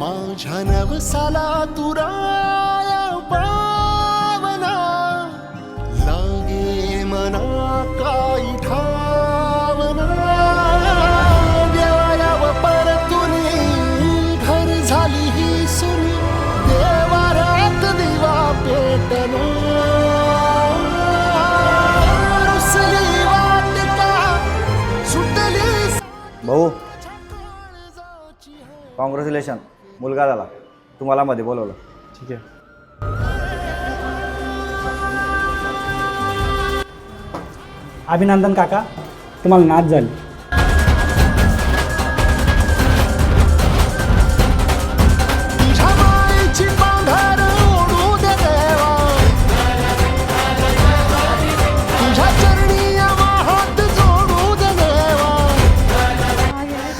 माझ्या नवसाला तुराया पावना लागे मना काही ठावना देवायाव परतुनी घर झाली ही सुनी देवाऱ्यात दिवा पेटना रुसली वाटिका सुटली भाऊ कॉंग्रॅच्युलेशन, मुलगा झाला. तुम्हाला मध्ये बोलवलं. ठीक आहे. अभिनंदन काका, तुम्हाला नाच झाली.